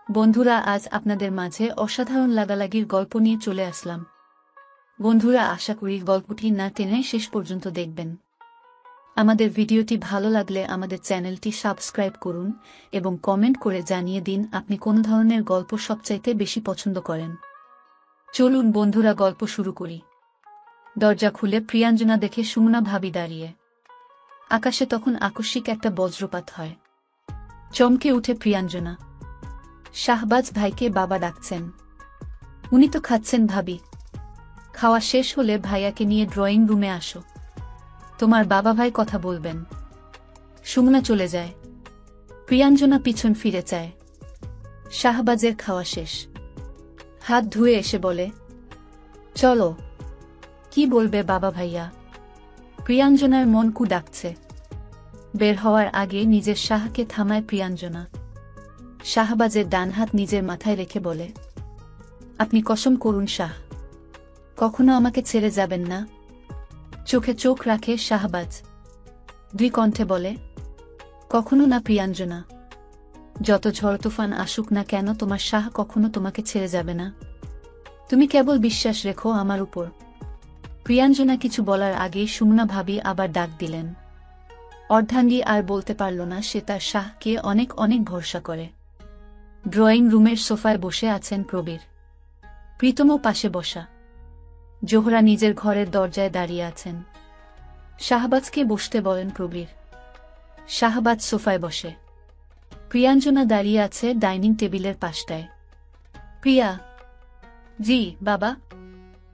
বন্ধুরা, আজ আপনাদের মাঝে অসাধারণ লাগালাগির গল্প নিয়ে চলে আসলাম। বন্ধুরা, আশা করি গল্পটি না টেনে শেষ পর্যন্ত দেখবেন। আমাদের ভিডিওটি ভালো লাগলে আমাদের চ্যানেলটি সাবস্ক্রাইব করুন এবং কমেন্ট করে জানিয়ে দিন আপনি কোন ধরনের গল্প সবচাইতে বেশি পছন্দ করেন। চলুন বন্ধুরা, গল্প শুরু করি। দরজা খুলে প্রিয়াঞ্জনা দেখে সুমনা ভাবি দাঁড়িয়ে। আকাশে তখন আকস্মিক একটা বজ্রপাত হয়। চমকে উঠে প্রিয়াঞ্জনা। শাহবাজ ভাইকে বাবা ডাকছেন। উনি তো খাচ্ছেন ভাবি। খাওয়া শেষ হলে ভাইয়াকে নিয়ে ড্রয়িং রুমে আসো, তোমার বাবা ভাই কথা বলবেন। সুমনা চলে যায়। প্রিয়াঞ্জনা পিছন ফিরে চায়। শাহবাজের খাওয়া শেষ। হাত ধুয়ে এসে বলে, চলো। কি বলবে বাবা ভাইয়া? প্রিয়াঞ্জনার মন কু ডাকছে। বের হওয়ার আগে নিজের শাহকে থামায় প্রিয়াঞ্জনা। শাহবাজের ডান হাত নিজের মাথায় রেখে বলে, আপনি কসম করুন শাহ, কখনো আমাকে ছেড়ে যাবেন না। চোখে চোখ রাখে শাহবাজ। দুই কণ্ঠে বলে, কখনো না প্রিয়াঞ্জনা। যত ঝড় তুফান আসুক না কেন, তোমার শাহ কখনো তোমাকে ছেড়ে যাবে না। তুমি কেবল বিশ্বাস রেখো আমার উপর। প্রিয়াঞ্জনা কিছু বলার আগেই সুমনা ভাবি আবার ডাক দিলেন। অর্ধাঙ্গী আর বলতে পারল না সে তার শাহকে অনেক অনেক ভরসা করে। ড্রয়িং রুমের সোফায় বসে আছেন প্রবীর। প্রীতমও পাশে বসা। জোহরা নিজের ঘরের দরজায় দাঁড়িয়ে আছেন। শাহবাজকে বসতে বলেন প্রবীর। শাহবাজ সোফায় বসে। প্রিয়াঞ্জনা দাঁড়িয়ে আছে ডাইনিং টেবিলের পাশটায়। প্রিয়া। জি বাবা।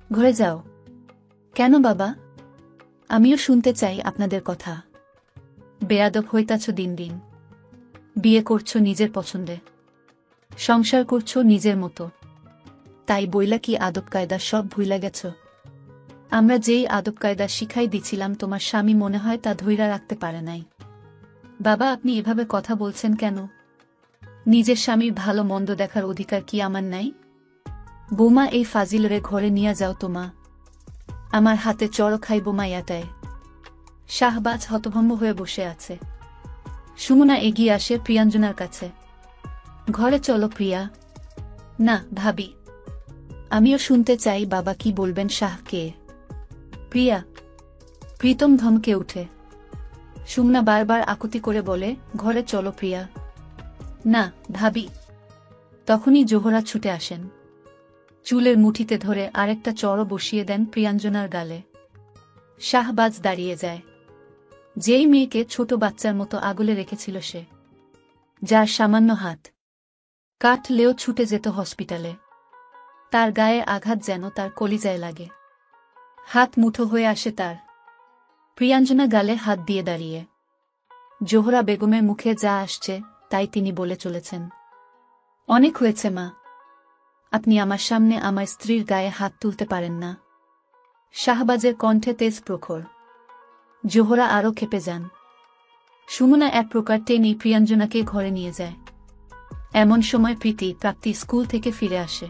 ঘরে যাও। কেন বাবা? আমিও শুনতে চাই আপনাদের কথা। বেয়াদব হইতাছ দিন দিন। বিয়ে করছো নিজের পছন্দে, সংসার করছো নিজের মতো, তাই বইলা কি আদব কায়দা সব ভুইলা গেছ? আমরা যেই আদব কায়দা শিখাই দিছিলাম তোমার স্বামী মনে হয় তা ধইরা রাখতে পারে নাই। বাবা, আপনি এভাবে কথা বলছেন কেন? নিজের স্বামীর ভালো মন্দ দেখার অধিকার কি আমার নাই? বৌমা, এই ফাজিলরে ঘরে নিয়ে যাও তো মা। আমার হাতে চড় খাইব মাইয়াটায়। শাহবাজ হতভম্ব হয়ে বসে আছে। সুমনা এগিয়ে আসে প্রিয়াঞ্জনার কাছে। ঘরে চলো প্রিয়া। না ভাবি, আমিও শুনতে চাই বাবা কি বলবেন শাহকে। প্রিয়া। প্রীতম ধমকে উঠে। সুমনা বারবার আকুতি করে বলে, ঘরে চলো প্রিয়া। না ভাবি। তখনই জোহরা ছুটে আসেন। চুলের মুঠিতে ধরে আরেকটা চড় বসিয়ে দেন প্রিয়াঞ্জনার গালে। শাহবাজ দাঁড়িয়ে যায়। যেই মেয়েকে ছোট বাচ্চার মতো আগলে রেখেছিল সে, যার সামান্য হাত কাটলেও ছুটে যেত হসপিটালে, তার গায়ে আঘাত যেন তার কলিজায় লাগে। হাত মুঠো হয়ে আসে তার। প্রিয়াঞ্জনা গালে হাত দিয়ে দাঁড়িয়ে। জোহরা বেগমের মুখে যা আসছে তাই তিনি বলে চলেছেন, অনেক হয়েছে মা। আপনি আমার সামনে আমার স্ত্রীর গায়ে হাত তুলতে পারেন না। শাহবাজের কণ্ঠে তেজ প্রখর। জোহরা আরও ক্ষেপে যান। সুমনা এক প্রকার টেনে প্রিয়াঞ্জনাকে ঘরে নিয়ে যায়। এমন সময় প্রাপ্তি স্কুল থেকে ফিরে আসে।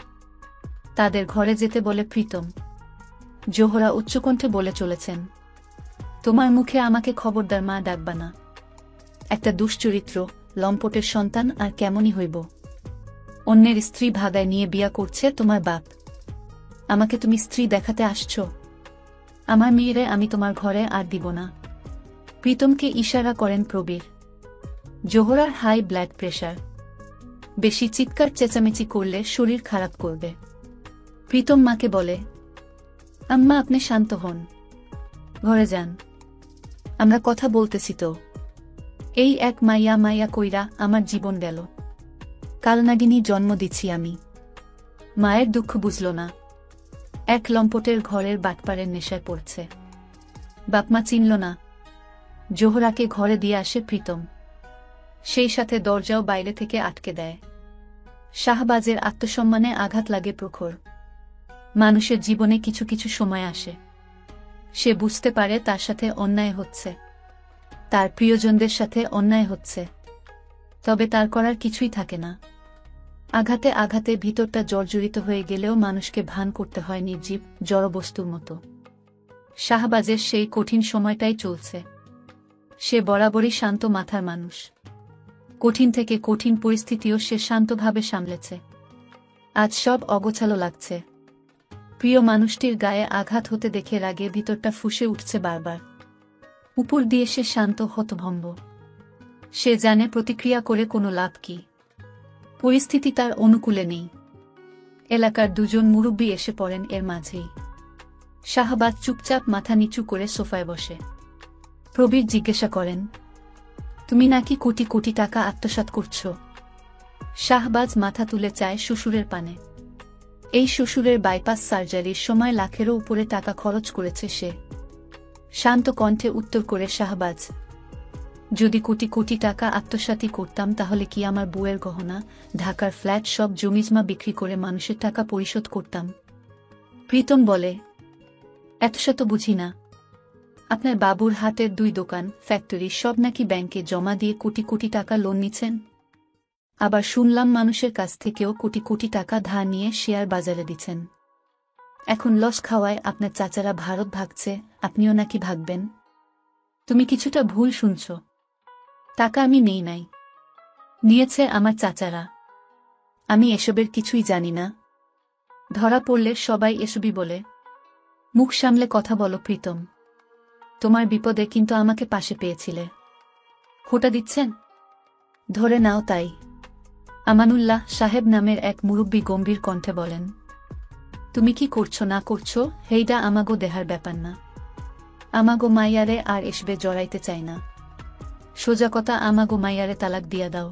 তাদের ঘরে যেতে বলে প্রীতম। জোহরা উচ্চকণ্ঠে বলে চলেছেন, তোমার মুখে আমাকে খবরদার মা ডাকবা না। একটা দুশ্চরিত্র লম্পটের সন্তান আর কেমনই হইব। অন্যের স্ত্রী ভাগায় নিয়ে বিয়া করছে তোমার বাপ। আমাকে তুমি স্ত্রী দেখাতে আসছ? আমার মেয়েরে আমি তোমার ঘরে আর দিব না। প্রীতমকে ইশারা করেন প্রবীর। জোহরার হাই ব্লাড প্রেশার। বেশি চিৎকার চেঁচামেচি করলে শরীর খারাপ করবে। প্রীতম মাকে বলে, আম্মা আপনি শান্ত হন, ঘরে যান, আমরা কথা বলতেছি তো। এই এক মাইয়া মাইয়া কইরা আমার জীবন গেল। কালনাগিনী জন্ম দিচ্ছি আমি। মায়ের দুঃখ বুঝল না। এক লম্পটের ঘরের বাটপারের নেশায় পড়ছে। বাপমা চিনল না। জোহরাকে ঘরে দিয়ে আসে প্রীতম। সেই সাথে দরজাও বাইরে থেকে আটকে দেয়। শাহবাজের আত্মসম্মানে আঘাত লাগে প্রখর। মানুষের জীবনে কিছু কিছু সময় আসে, সে বুঝতে পারে তার সাথে অন্যায় হচ্ছে, তার প্রিয়জনদের সাথে অন্যায় হচ্ছে, তবে তার করার কিছুই থাকে না। আঘাতে আঘাতে ভিতরটা জর্জরিত হয়ে গেলেও মানুষকে ভান করতে হয় নির্জীব জড়বস্তুর মতো। শাহবাজের সেই কঠিন সময়টাই চলছে। সে বরাবরই শান্ত মাথার মানুষ। কঠিন থেকে কঠিন পরিস্থিতিও সে শান্তভাবে সামলেছে। আজ সব অগোছালো লাগছে। প্রিয় মানুষটির গায়ে আঘাত হতে দেখে রাগে ভিতরটা ফুঁসে উঠছে বারবার। উপর দিয়ে সে শান্ত হতভম্ব। সে জানে প্রতিক্রিয়া করে কোনো লাভ কি। পরিস্থিতি তার অনুকূলে নেই। এলাকার দুজন মুরব্বী এসে পড়েন এর মাঝেই। শাহবাজ চুপচাপ মাথা নিচু করে সোফায় বসে। প্রবীর জিজ্ঞাসা করেন, তুমি নাকি কোটি কোটি টাকা আত্মসাৎ করছ? শাহবাজ মাথা তুলে চায় শ্বশুরের পানে। এই শ্বশুরের বাইপাস সার্জারির সময় লাখেরও উপরে টাকা খরচ করেছে সে। শান্ত কণ্ঠে উত্তর করে শাহবাজ, যদি কোটি কোটি টাকা আত্মসাৎই করতাম তাহলে কি আমার বউয়ের গহনা, ঢাকার ফ্ল্যাট সব জমিজমা বিক্রি করে মানুষের টাকা পরিশোধ করতাম? প্রীতম বলে, এত শত বুঝি না। আপনার বাবুর হাতের 2 দোকান, ফ্যাক্টরি সব নাকি ব্যাংকে জমা দিয়ে কোটি কোটি টাকা লোন নিচ্ছেন। আবার শুনলাম মানুষের কাছ থেকেও কোটি কোটি টাকা ধার নিয়ে শেয়ার বাজারে দিচ্ছেন। এখন লস খাওয়ায় আপনার চাচারা ভারত ভাগছে, আপনিও নাকি ভাগবেন? তুমি কিছুটা ভুল শুনছ। টাকা আমি নেই নাই, নিয়েছে আমার চাচারা। আমি এসবের কিছুই জানি না। ধরা পড়লে সবাই এসবই বলে। মুখ সামলে কথা বলো প্রীতম। তোমার বিপদে কিন্তু আমাকে পাশে পেয়েছিলে। খোটা দিচ্ছেন? ধরে নাও তাই। আমানুল্লাহ সাহেব নামের এক মুরব্বী গম্ভীর কণ্ঠে বলেন, তুমি কি করছো না করছো হেইডা আমাগো দেহার ব্যাপার না। আমাগো মাইয়ারে আর এসবে জড়াইতে চাই না। সোজা কথা, আমাগো মাইয়ারে তালাক দিয়া দাও।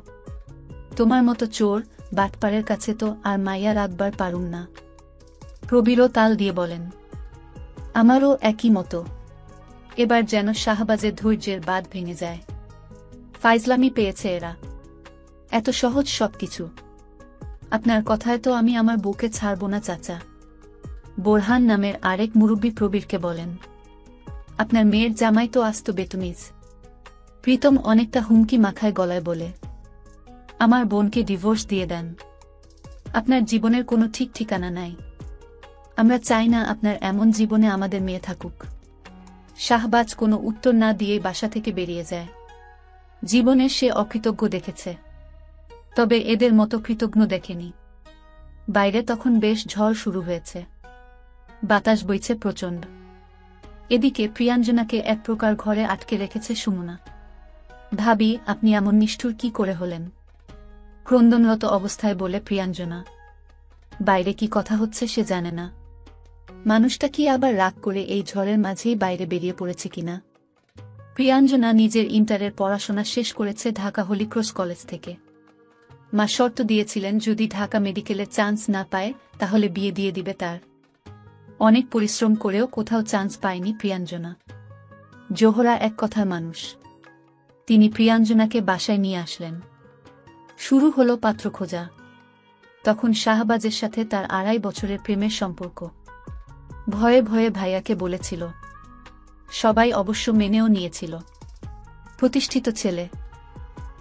তোমার মতো চোর বাটপারের কাছে তো আর মাইয়া রাখবার পারুম না। প্রবীরও তাল দিয়ে বলেন, আমারও একই মতো। এবার যেন শাহবাজের ধৈর্যের বাঁধ ভেঙে যায়। ফাইজলামি পেয়েছে এরা। এত সহজ সবকিছু। আপনার কথায় তো আমি আমার বউকে ছাড়ব না চাচা। বোরহান নামের আরেক মুরব্বী প্রবীরকে বলেন, আপনার মেয়ের জামাই তো আস্ত বেতুমিজ। প্রীতম অনেকটা হুমকি মাখায় গলায় বলে, আমার বোনকে ডিভোর্স দিয়ে দেন। আপনার জীবনের কোনো ঠিক ঠিকানা নাই। আমরা চাই না আপনার এমন জীবনে আমাদের মেয়ে থাকুক। শাহবাজ কোনো উত্তর না দিয়েই বাসা থেকে বেরিয়ে যায়। জীবনে সে অকৃতজ্ঞ দেখেছে, তবে এদের মতো কৃতজ্ঞ দেখেনি। বাইরে তখন বেশ ঝড় শুরু হয়েছে। বাতাস বইছে প্রচণ্ড। এদিকে প্রিয়াঞ্জনাকে এক প্রকার ঘরে আটকে রেখেছে সুমনা। ভাবি, আপনি এমন নিষ্ঠুর কি করে হলেন? ক্রন্দনরত অবস্থায় বলে প্রিয়াঞ্জনা। বাইরে কি কথা হচ্ছে সে জানে না। মানুষটা কি আবার রাগ করে এই ঝড়ের মাঝেই বাইরে বেরিয়ে পড়েছে কিনা। প্রিয়াঞ্জনা নিজের ইন্টারের পড়াশোনা শেষ করেছে ঢাকা হলিক্রস কলেজ থেকে। মা শর্ত দিয়েছিলেন যদি ঢাকা মেডিকেলে চান্স না পায় তাহলে বিয়ে দিয়ে দিবে তার। অনেক পরিশ্রম করেও কোথাও চান্স পায়নি প্রিয়াঞ্জনা। জোহরা এক কথার মানুষ। তিনি প্রিয়াঞ্জনাকে বাসায় নিয়ে আসলেন। শুরু হলো পাত্র খোঁজা। তখন শাহবাজের সাথে তার 2.5 বছরের প্রেমের সম্পর্ক। ভয়ে ভয়ে ভাইয়াকে বলেছিল। সবাই অবশ্য মেনেও নিয়েছিল। প্রতিষ্ঠিত ছেলে,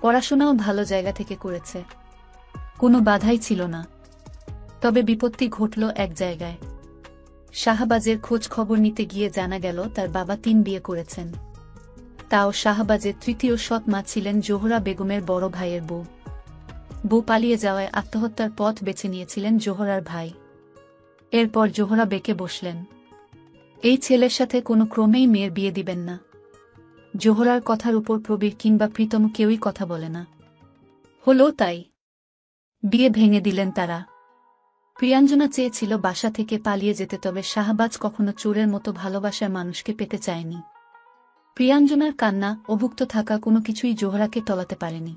পড়াশোনাও ভালো জায়গা থেকে করেছে। কোনো বাধাই ছিল না। তবে বিপত্তি ঘটল এক জায়গায়। শাহবাজের খোঁজ খবর নিতে গিয়ে জানা গেল তার বাবা 3 বিয়ে করেছেন। তাও শাহবাজের তৃতীয় সৎ মা ছিলেন জোহরা বেগমের বড় ভাইয়ের বউ। বউ পালিয়ে যাওয়ায় আত্মহত্যার পথ বেছে নিয়েছিলেন জোহরার ভাই। এরপর জোহরা বেঁকে বসলেন। এই ছেলের সাথে কোনো ক্রমেই মেয়ের বিয়ে দিবেন না। জোহরার কথার উপর প্রবীর কিংবা প্রীতম কেউই কথা বলে না। হলো তাই। বিয়ে ভেঙে দিলেন তারা। প্রিয়াঞ্জনা চেয়েছিল বাসা থেকে পালিয়ে যেতে, তবে শাহবাজ কখনো চোরের মতো ভালোবাসার মানুষকে পেতে চায়নি। প্রিয়াঞ্জনার কান্না, অভুক্ত থাকা কোনো কিছুই জোহরাকে টলাতে পারেনি।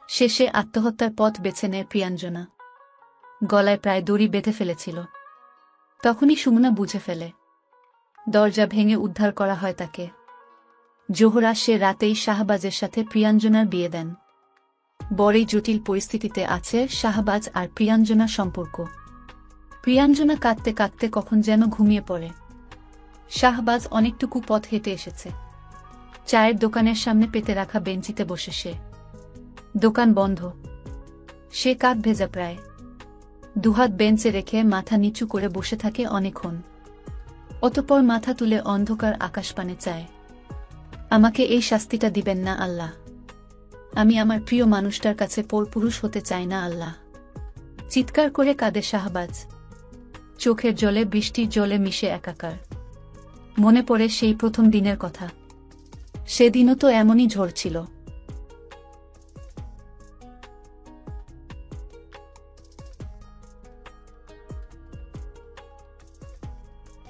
শেষে আত্মহত্যার পথ বেছে নেয় প্রিয়াঞ্জনা। গলায় প্রায় দড়ি বেঁধে ফেলেছিল। তখনই সুমনা বুঝে ফেলে। দরজা ভেঙে উদ্ধার করা হয় তাকে। জোহরা সে রাতেই শাহবাজের সাথে প্রিয়াঞ্জনার বিয়ে দেন। বড়ই জটিল পরিস্থিতিতে আছে শাহবাজ আর প্রিয়াঞ্জনার সম্পর্ক। প্রিয়াঞ্জনা কাঁদতে কাঁদতে কখন যেন ঘুমিয়ে পড়ে। শাহবাজ অনেকটুকু পথ হেঁটে এসেছে। চায়ের দোকানের সামনে পেতে রাখা বেঞ্চিতে বসে সে। দোকান বন্ধ। সে কাক ভেজা প্রায়। দুহাত বেঞ্চে রেখে মাথা নিচু করে বসে থাকে অনেকক্ষণ। অতঃপর মাথা তুলে অন্ধকার আকাশপানে চায়। আমাকে এই শাস্তিটা দিবেন না আল্লাহ। আমি আমার প্রিয় মানুষটার কাছে পরপুরুষ হতে চাই না আল্লাহ। চিৎকার করে কাঁদে শাহবাজ। চোখের জলে বৃষ্টির জলে মিশে একাকার। মনে পড়ে সেই প্রথম দিনের কথা। সেদিনও তো এমনই ঝড় ছিল।